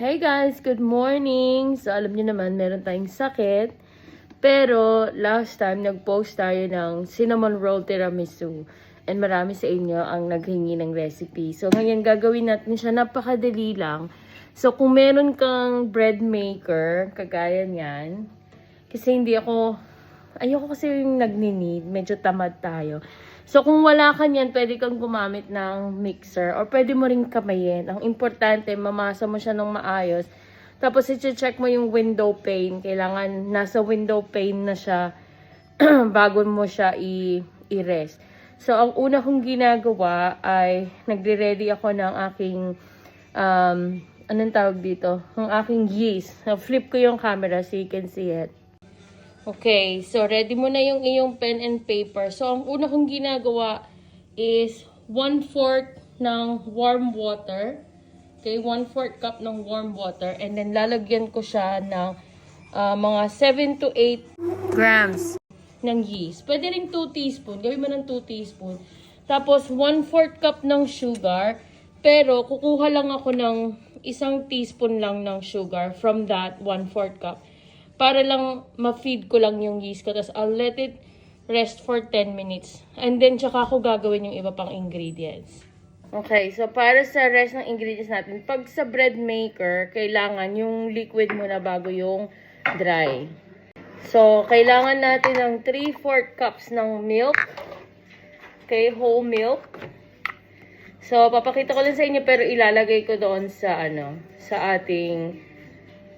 Hey guys, good morning! So alam niyo naman, meron tayong sakit. Pero last time, nag-post tayo ng cinnamon roll tiramisu. And marami sa inyo ang naghingi ng recipe. So ngayon gagawin natin siya, napakadali lang. So kung meron kang bread maker, kagaya niyan. Kasi ayoko kasi yung nagninid, medyo tamad tayo. So, kung wala ka niyan, pwede kang gumamit ng mixer or pwede mo ring kamayin. Ang importante, mamasa mo siya ng maayos. Tapos, i-check mo yung window pane. Kailangan nasa window pane na siya bago mo siya i-rest. So, ang una kong ginagawa ay nagre-ready ako ng aking, anong tawag dito? Ang aking yeast. So, flip ko yung camera so you can see it. Okay, so ready mo na yung iyong pen and paper. So, ang una kong ginagawa is 1/4 ng warm water. Okay, 1/4 cup ng warm water. And then, lalagyan ko siya ng mga 7 to 8 grams ng yeast. Pwede rin 2 teaspoon. Gawin mo ng 2 teaspoon. Tapos, 1/4 cup ng sugar. Pero, kukuha lang ako ng 1 teaspoon lang ng sugar from that 1/4 cup. Para lang ma-feed ko lang yung yeast ko. Tapos I'll let it rest for 10 minutes. And then tsaka ako gagawin yung iba pang ingredients. Okay, so para sa rest ng ingredients natin, pag sa bread maker, kailangan yung liquid muna bago yung dry. So, kailangan natin ng 3/4 cups ng milk. Okay, whole milk. So, papakita ko lang sa inyo pero ilalagay ko doon sa sa ating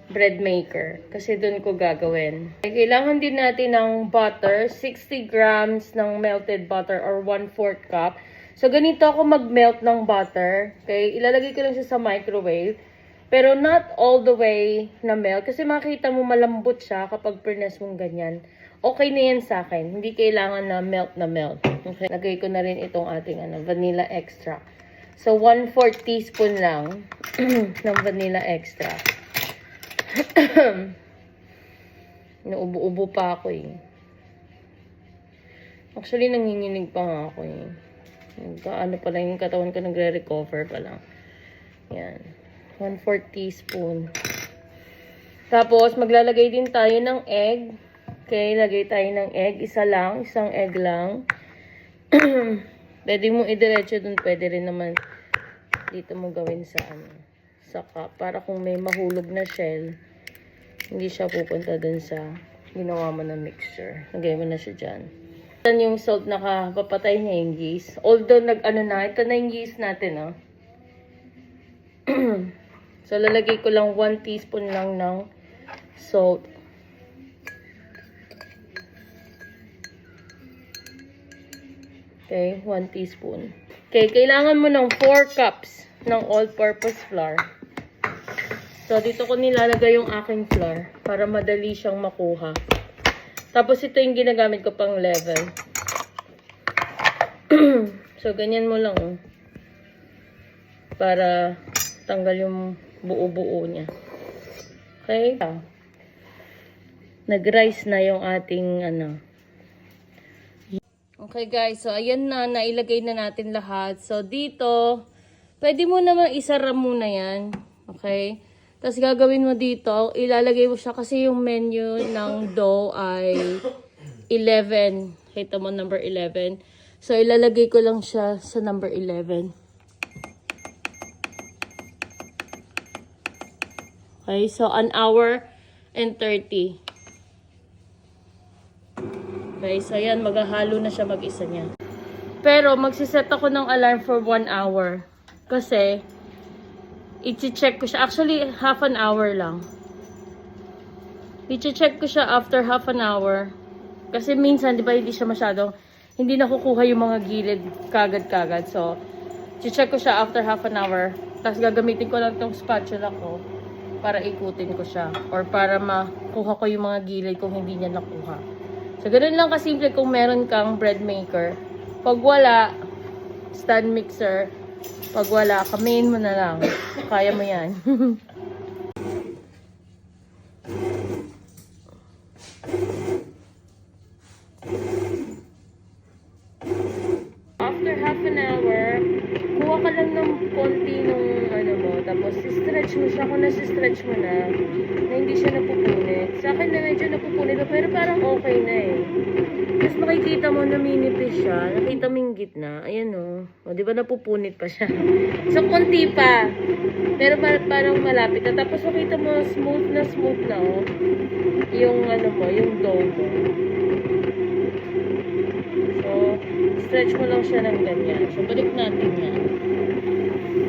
bread maker. Kasi doon ko gagawin. Kailangan din natin ng butter. 60 grams ng melted butter or 1/4 cup. So, ganito ako mag-melt ng butter. Okay? Ilalagay ko lang siya sa microwave. Pero not all the way na melt. Kasi makita mo malambot siya kapag press mong ganyan. Okay na yan sa akin. Hindi kailangan na melt na melt. Okay? Lagay ko na rin itong ating vanilla extract. So, 1/4 teaspoon lang ng vanilla extract. Nauubo-ubo pa ako eh. Actually, nanginginig pa nga ako eh. Ano pa lang yung katawan ko, nagre-recover pa lang. Yan. 1/4 teaspoon. Tapos, maglalagay din tayo ng egg. Okay, lagay tayo ng egg. Isang egg lang. Pwede mo idiretso dun. Pwede rin naman dito mo gawin sa cup. Para kung may mahulog na shell, hindi siya pupunta dun sa ginawa mo na mixture. Lagay mo na siya dyan. Ito yung salt, nakapapatay niya yung yeast. Although, ito na yung yeast natin, oh. So, lalagay ko lang 1 teaspoon lang ng salt. Okay, 1 teaspoon. Okay, kailangan mo ng 4 cups ng all-purpose flour. So, dito ko nilalagay yung aking flour para madali siyang makuha. Tapos, ito yung ginagamit ko pang level. So, ganyan mo lang, oh. Para tanggal yung buo-buo niya. Okay? Nag-rise na yung ating, Okay, guys. So, ayan na. Nailagay na natin lahat. So, dito, pwede mo naman isara muna yan. Okay? Tapos gagawin mo dito, ilalagay mo siya kasi yung menu ng dough ay 11. Kita mo number 11. So, ilalagay ko lang siya sa number 11. Okay, so 1 hour and 30. Okay, so yan, maghahalo na siya mag-isa niya. Pero, magsiset ako ng alarm for 1 hour. Kasi, i-check ko siya. Actually, half an hour lang. I-check ko siya after half an hour. Kasi minsan, di ba, hindi nakukuha yung mga gilid kagad-kagad. So, i-check ko siya after half an hour. Tapos, gagamitin ko lang tong spatula ko para ikutin ko siya. Or para makuha ko yung mga gilid kung hindi niya nakuha. So, ganun lang kasimple kung meron kang bread maker. Pag wala, stand mixer. Pag wala, kamayin mo na lang. Kaya mo yan. After half an hour, kuha ka lang ng konti nung tapos stretch stretch mo siya, kung nasi-stretch mo na hindi siya napupunit. Sa akin na medyo napupunit na, pero parang okay na eh. Tapos makikita mo na minipis siya. Nakita mo yung gitna. Ayan o. O, di ba napupunit pa siya? So, konti pa. Pero parang malapit na. Tapos makita mo, smooth na o. Yung ano mo, yung dough mo. So, stretch mo lang siya ng ganyan. So, balik natin yan.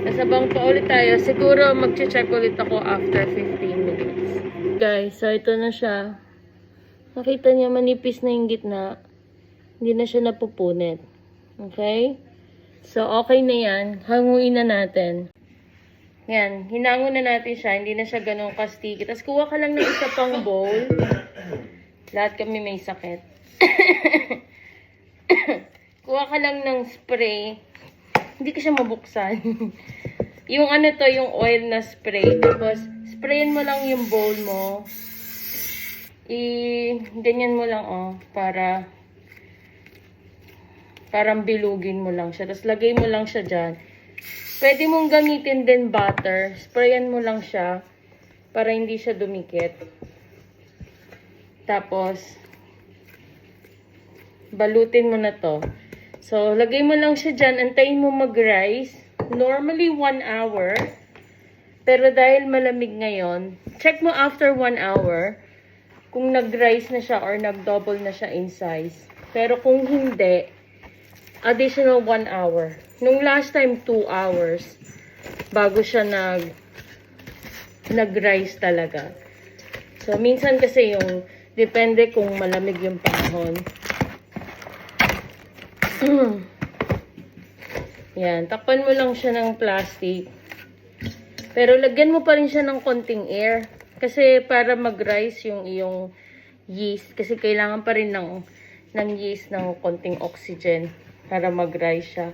Nasabang pa ulit tayo. Siguro mag-check ulit ako after 15 minutes. Guys, so ito na siya. Nakita niya manipis na yung gitna. Hindi na siya napupunit. Okay? So, okay na yan. Hanguin na natin. Yan. Hinango na natin siya. Hindi na siya ganun kastiki. Tapos kuha ka lang ng isa pang bowl. Lahat kami may sakit. Kuha ka lang ng spray. Hindi ko siya mabuksan. Yung ano to, yung oil na spray. Tapos, sprayin mo lang yung bowl mo. Ganyan mo lang, oh. Parang bilugin mo lang siya. Tapos, lagay mo lang siya dyan. Pwede mong gamitin din butter. Sprayan mo lang siya. Para hindi siya dumikit. Tapos, balutin mo na to. So, lagay mo lang siya dyan. Antayin mo mag-rise. Normally, 1 hour. Pero dahil malamig ngayon, check mo after 1 hour kung nag-rise na siya or nag-double na siya in size. Pero kung hindi, additional 1 hour. Nung last time, 2 hours bago siya nag-rise talaga. So, minsan kasi yung depende kung malamig yung panahon. Yan, takpan mo lang siya ng plastic. Pero lagyan mo pa rin siya ng konting air. Kasi para mag-rise yung iyong yeast. Kasi kailangan pa rin ng yeast ng konting oxygen para mag-rise siya.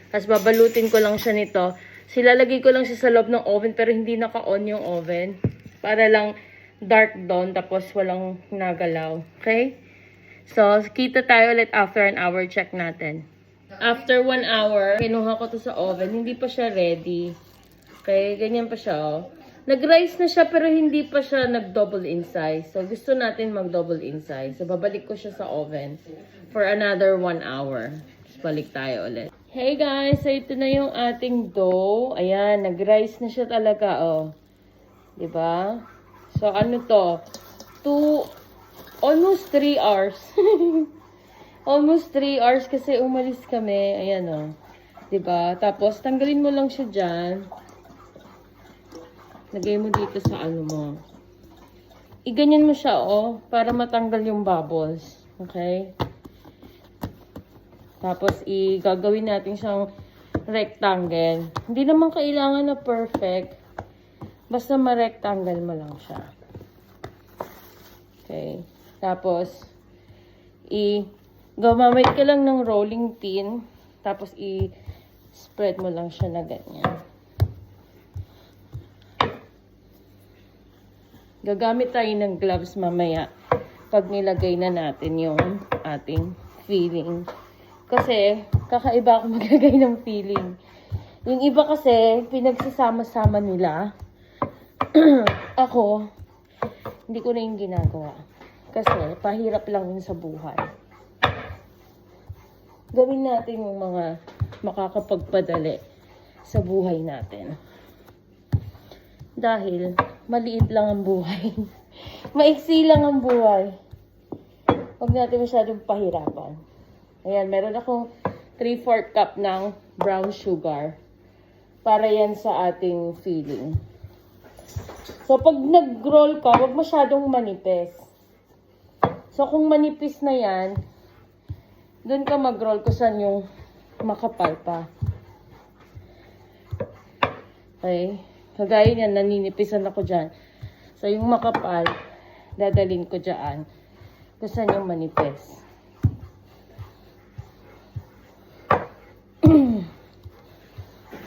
Tapos babalutin ko lang siya nito. Silalagay ko lang siya sa loob ng oven pero hindi naka-on yung oven. Para lang dark dawn tapos walang nagalaw. Okay? So, kita tayo ulit after an hour. Check natin. After 1 hour, kinuha ko to sa oven. Hindi pa siya ready. Okay, ganyan pa siya, oh. Nag-rise na siya pero hindi pa siya nag-double in size. So, gusto natin mag-double in size. So, babalik ko siya sa oven for another 1 hour. Tapos, balik tayo ulit. Hey guys, so ito na yung ating dough. Ayan, nag-rise na siya talaga, oh. Diba? So, ano to? Almost 3 hours. Almost 3 hours kasi umalis kami. Ayan o. Diba? Tapos, tanggalin mo lang siya dyan. Lagay mo dito sa ano mo. Iganyan mo siya o. Para matanggal yung bubbles. Okay? Tapos, gagawin natin siyang rectangle. Hindi naman kailangan na perfect. Basta ma-rectangle mo lang siya. Okay? Tapos, gamamit ka lang ng rolling pin. Tapos, spread mo lang siya na ganyan. Gagamit tayo ng gloves mamaya pag nilagay na natin yung ating filling. Kasi, kakaiba ako maglagay ng filling. Yung iba kasi, pinagsasama-sama nila. Ako, hindi ko na yung ginagawa. Kasi, pahirap lang yun sa buhay. Gawin natin yung mga makakapagpadali sa buhay natin. Dahil, maliit lang ang buhay. Maiksi lang ang buhay. Huwag natin masyadong pahirapan. Ayan, meron akong 3/4 cup ng brown sugar. Para yan sa ating filling. So, pag nag-roll ka, huwag masyadong manipis. So, kung manipis na yan, doon ka mag-roll kung saan yung makapal pa. Okay? Kagaya niyan, naninipisan ako dyan. So, yung makapal, dadalhin ko dyan. Kung saan yung manipis.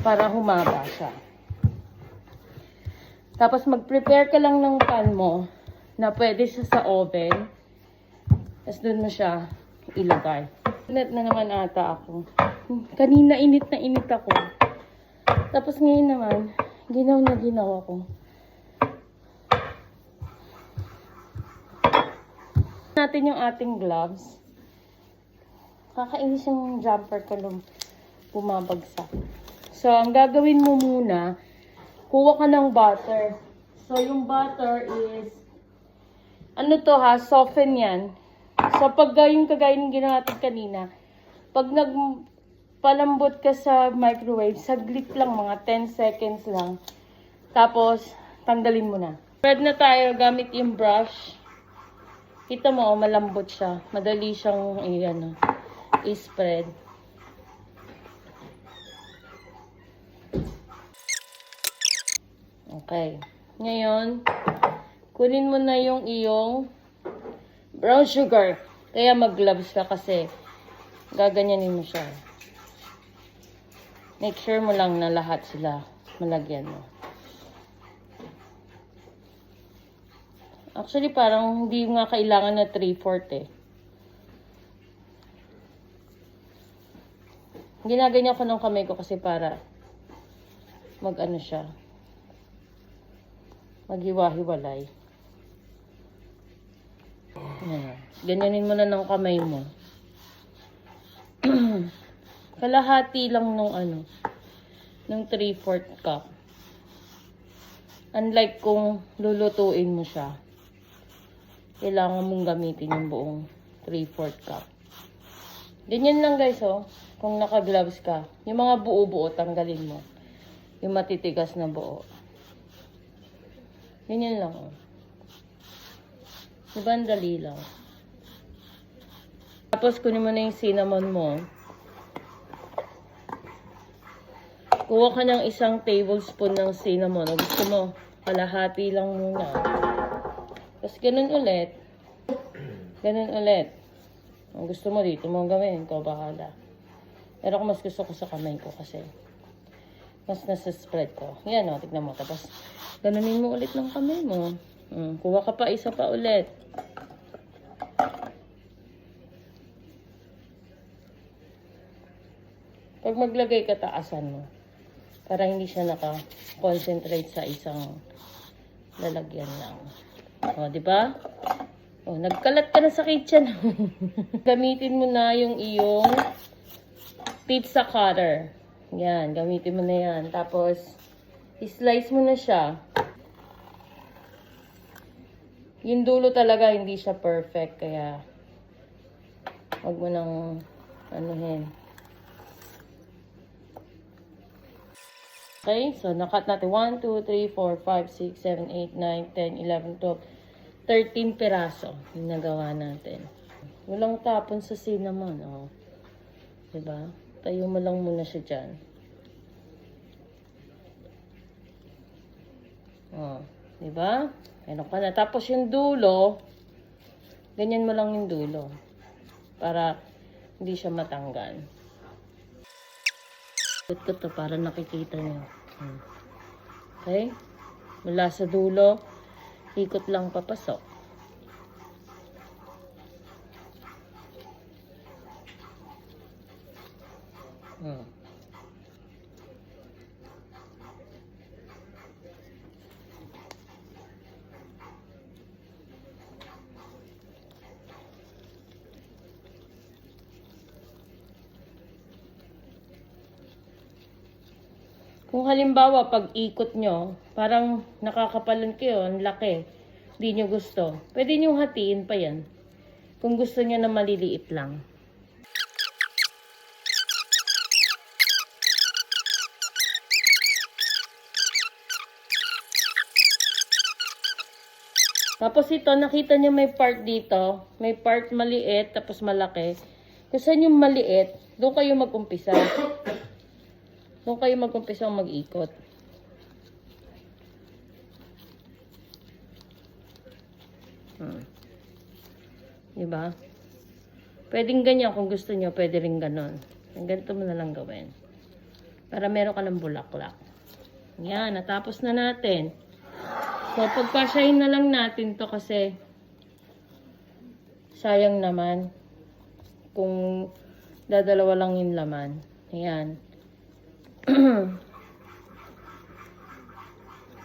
Para humaba siya. Tapos, mag-prepare ka lang ng pan mo na pwede siya sa oven. Tapos, doon mo siya ilagay. Init na naman ata ako. Kanina init na init ako. Tapos, ngayon naman, ginaw na ginaw ako. Natin yung ating gloves. Kakainis yung jumper ko nung bumabagsak. So, ang gagawin mo muna, kuha ka ng butter. So, yung butter is, ano to ha, soften yan. So, pag yung kagaya ng ginawa natin kanina, pag nagpalambot ka sa microwave, saglit lang, mga 10 seconds lang. Tapos, tanggalin mo na. Spread na tayo gamit yung brush. Kita mo, malambot siya. Madali siyang i-spread. Okay. Ngayon, kunin mo na yung iyong brown sugar. Kaya mag-gloves ka kasi gaganyanin mo siya. Make sure mo lang na lahat sila malagyan mo. Actually, parang hindi nga kailangan na 3/4 eh. Ginaganyan ko ng kamay ko kasi para mag-ano siya. Maghiwa-hiwalay. Yan. Ganyanin mo na ng kamay mo. Kalahati lang nung nung 3/4 cup. Unlike kung lulutuin mo siya, kailangan mong gamitin yung buong 3/4 cup. Ganyan lang guys, oh. Kung naka-gloves ka, yung mga buo-buo, tanggalin mo. Yung matitigas na buo. Ganyan lang, oh. Diba, ang dali lang. Tapos, kunin mo na yung cinnamon mo. Kuha ka ng 1 tablespoon ng cinnamon. O gusto mo, kalahati lang muna. Tapos, ganun ulit. Ganun ulit. Ang gusto mo dito mo gawin, ikaw bahala. Pero kung mas gusto ko sa kamay ko kasi mas nasa spread ko. Yan o, tignan mo. Tapos, ganunin mo ulit ng kamay mo. Kuha ka pa, isa pa ulit. Pag maglagay ka, taasan mo. Para hindi siya naka-concentrate sa isang lalagyan lang. O, di ba? O, nagkalat ka na sa kitchen. Gamitin mo na yung iyong pizza cutter. Yan, gamitin mo na yan. Tapos, i-slice mo na siya. Yung dulo talaga, hindi siya perfect. Kaya, wag mo nang anuhin. Okay, so nakat natin 1, 2, 3, 4, 5, 6, 7, 8, 9, 10, 11, 12, 13 piraso yung nagawa natin. Walang tapon sa cinnamon, oh. Diba? Tayo mo lang muna siya dyan. Oh, diba? Meron ka na. Tapos yung dulo, ganyan mo lang yung dulo. Para hindi siya matanggal. Ikot ko to para nakikita nyo. Okay? Mula sa dulo, ikot lang papasok. Kung halimbawa, pag ikot nyo, parang nakakapalan kayo, ang laki, di nyo gusto, pwede nyo hatiin pa yan. Kung gusto nyo na maliliit lang. Tapos ito, nakita nyo may part dito, may part maliit, tapos malaki. Kung saan yung maliit, doon kayo mag-umpisa. Doon kayo mag-umpisa mag-ikot. Diba? Pwedeng ganyan kung gusto nyo, pwede rin ganon. Ganito mo na lang gawin. Para meron ka ng bulaklak. Yan, natapos na natin. So, pagpasyahin na lang natin to kasi sayang naman kung dadalawa lang yung laman. Ayan.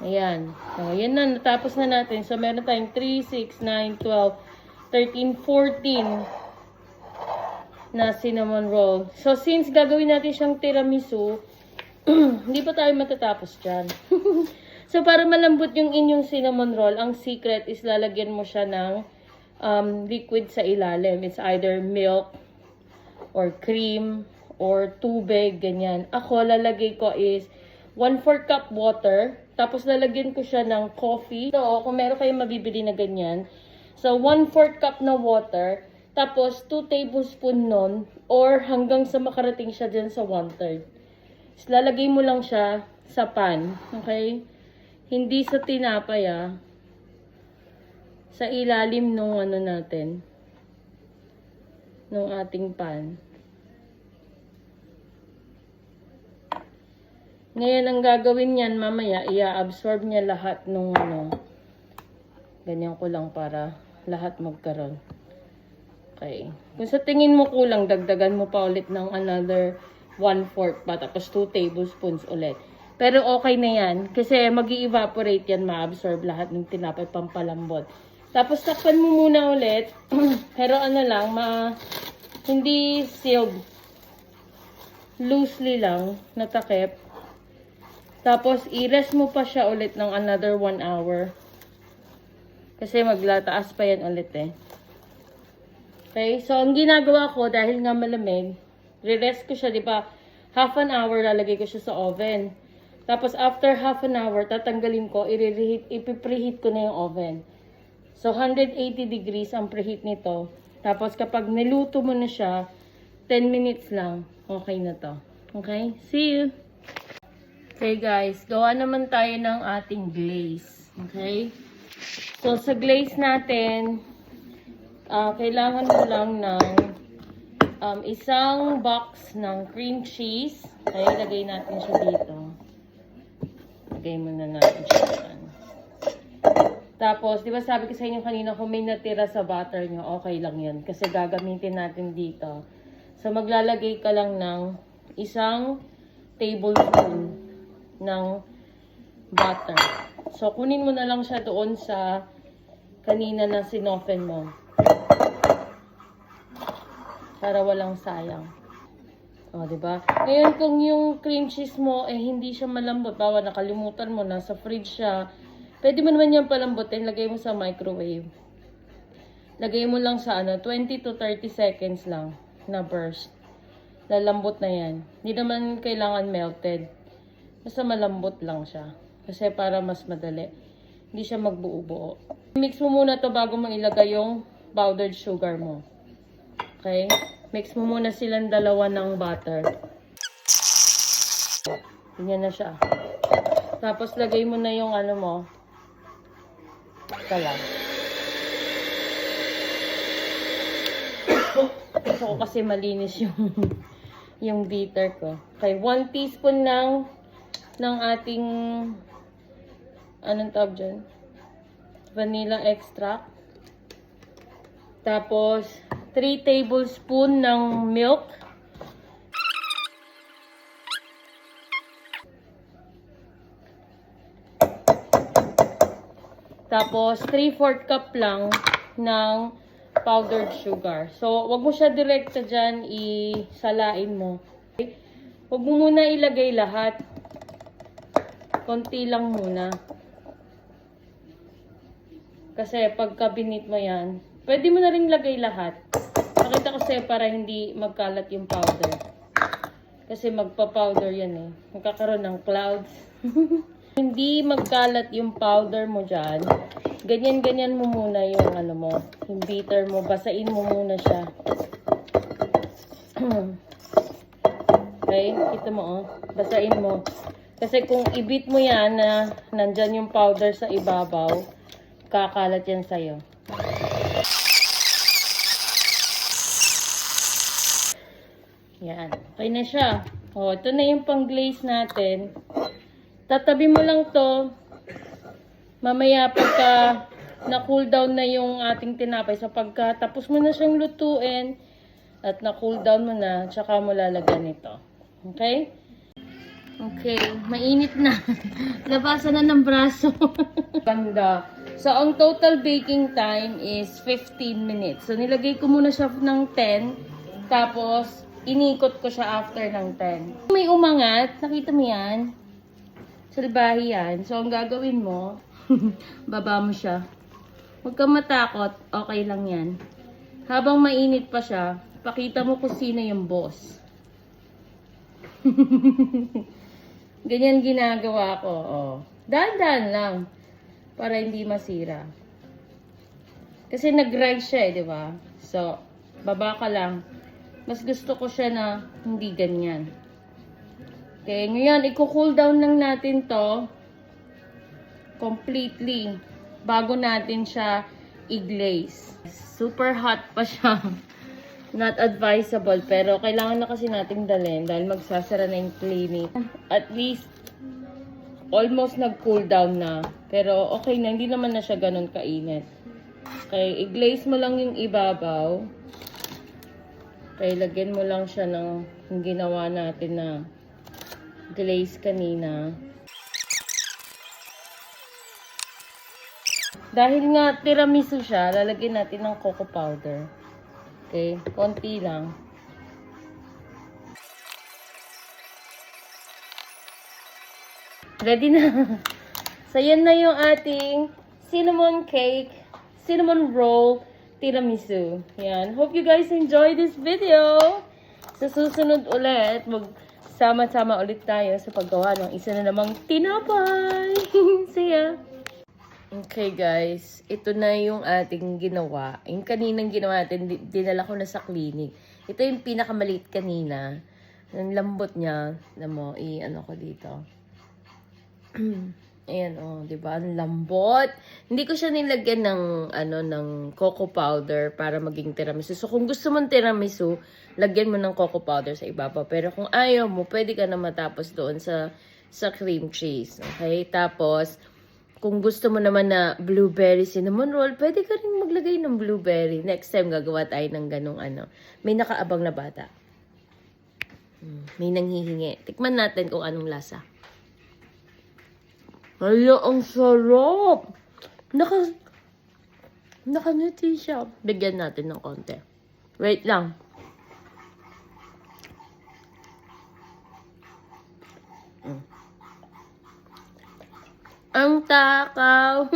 Ayan. So, yan na. Natapos na natin. So, meron tayong 3, 6, 9, 12, 13, 14 na cinnamon roll. So, since gagawin natin siyang tiramisu, hindi pa tayo matatapos dyan. So, para malambot yung inyong cinnamon roll, ang secret is lalagyan mo siya ng liquid sa ilalim. It's either milk or cream or tubig, ganyan. Ako, lalagay ko is 1/4 cup water. Tapos, lalagyan ko siya ng coffee. So, kung meron kayong mabibili na ganyan. So, 1/4 cup na water. Tapos, 2 tablespoon nun or hanggang sa makarating siya dyan sa 1/3. So, lalagay mo lang siya sa pan. Okay? Hindi sa tinapay, sa ilalim nung ano natin. Nung ating pan. Ngayon, ang gagawin niyan, mamaya, i-absorb niya lahat nung ano. Ganyan ko lang para lahat magkaroon. Okay. Kung sa tingin mo kulang, dagdagan mo pa ulit ng another 1/4 pa. Tapos 2 tablespoons ulit. Pero okay na yan. Kasi mag-i-evaporate yan, ma-absorb lahat ng tinapay pampalambot. Tapos takpan mo muna ulit. Pero ano lang, hindi sealed. Loosely lang, natakip. Tapos i-rest mo pa siya ulit ng another 1 hour. Kasi maglataas pa yan ulit eh. Okay, so ang ginagawa ko, dahil nga malamig, re-rest ko siya, di ba? Half an hour, lalagay ko siya sa oven. Tapos after half an hour, tatanggalin ko, ipipreheat ko na yung oven. So 180 degrees ang preheat nito. Tapos kapag niluto mo na siya, 10 minutes lang, okay na to. Okay, see you! Okay guys, gawa naman tayo ng ating glaze. Okay? So sa glaze natin, kailangan mo lang ng isang box ng cream cheese. Okay, lagay natin siya dito. Lagay muna natin siya dyan. Tapos, di ba sabi ko sa inyo kanina, kung may natira sa butter nyo, okay lang yun. Kasi gagamitin natin dito. So, maglalagay ka lang ng isang tablespoon ng butter. So, kunin mo na lang siya doon sa kanina na sinofen mo. Para walang sayang. O, diba? Ngayon, kung yung cream cheese mo, hindi siya malambot. Bawa, nakalimutan mo, nasa fridge siya. Pwede mo naman yung palambutin. Lagay mo sa microwave. Lagay mo lang sa 20 to 30 seconds lang na burst. Lalambot na yan. Hindi naman kailangan melted. Basta malambot lang siya. Kasi para mas madali. Hindi siya magbuo-buo. Mix mo muna to bago mo ilagay yung powdered sugar mo. Okay? Mix mo muna silang dalawa ng butter. Ganyan na siya. Tapos lagay mo na yung ano mo. Kala. Gusto ko kasi malinis yung beater ko. Okay, 1 teaspoon ng ating anong tawag dyan? Vanilla extract. Tapos 3 tablespoon ng milk. Tapos 3/4 cup lang ng powdered sugar. So, wag mo siya direkta dyan, isalain mo. Okay? Wag mo muna ilagay lahat. Konti lang muna. Kasi pagka binit mo yan, pwede mo na rin lagay lahat. Pakita ko sa'yo para hindi magkalat yung powder. Kasi magpa-powder yan eh. Magkakaroon ng clouds. Hindi magkalat yung powder mo dyan. Ganyan-ganyan mo muna yung ano mo. Yung beater mo. Basain mo muna siya. Okay? Kita mo oh. Basain mo. Kasi kung i-beat mo yan na nandyan yung powder sa ibabaw, kakalat yan sa'yo. Yan. Okay na siya. O, ito na yung pang-glaze natin. Tatabi mo lang to. Mamaya pagka na-cool down na yung ating tinapay. So, pagka tapos mo na siyang lutuin at na-cool down mo na, tsaka mo lalagyan ito. Okay? Okay, mainit na. Labasan na ng braso. Ganda. So, ang total baking time is 15 minutes. So, nilagay ko muna siya ng 10. Tapos, inikot ko siya after ng 10. May umangat. Nakita mo yan? Salbahi yan. So, ang gagawin mo, baba mo siya. Huwag kang matakot. Okay lang yan. Habang mainit pa siya, pakita mo kung sino yung boss. Ganyan ginagawa ko. Oh. Dahan-dahan lang. Para hindi masira. Kasi nag-rise siya di ba? So, baba ka lang. Mas gusto ko siya na hindi ganyan. Okay, ngayon, i-cool down lang natin to completely bago natin siya i-glaze. Super hot pa siya. Not advisable, pero kailangan na kasi nating dalhin dahil magsasara na yung clinic. At least, almost nag-cool down na. Pero okay na, hindi naman na siya ganun kainit. Okay, i-glaze mo lang yung ibabaw. Okay, lagyan mo lang siya ng yung ginawa natin na glaze kanina. Dahil nga tiramisu siya, lalagyan natin ng cocoa powder. Okay, konti lang. Ready na. So, yan na yung ating cinnamon cake, cinnamon roll, tiramisu. Yan. Hope you guys enjoy this video. Sa susunod ulit, magsama-sama ulit tayo sa paggawa ng isa na namang tinapay. See ya! Okay guys, ito na yung ating ginawa. Yung kaninang ginawa natin, dinala ko na sa clinic. Ito yung pinakamaliit kanina. Ang lambot niya. Alam mo, ano ko dito. Ayan, oh, di ba? Ang lambot. Hindi ko siya nilagyan ng, ng cocoa powder para maging tiramisu. So, kung gusto mong tiramisu, lagyan mo ng cocoa powder sa ibabaw. Pero kung ayaw mo, pwede ka na matapos doon sa cream cheese. Okay? Tapos, kung gusto mo naman na blueberry cinnamon roll, pwede ka rin maglagay ng blueberry. Next time, gagawa tayo ng ganong May nakaabang na bata. May nanghihingi. Tikman natin kung anong lasa. Ay, ang sarap! Nakanuti siya. Bigyan natin ng konti. Wait lang. Ang takaw.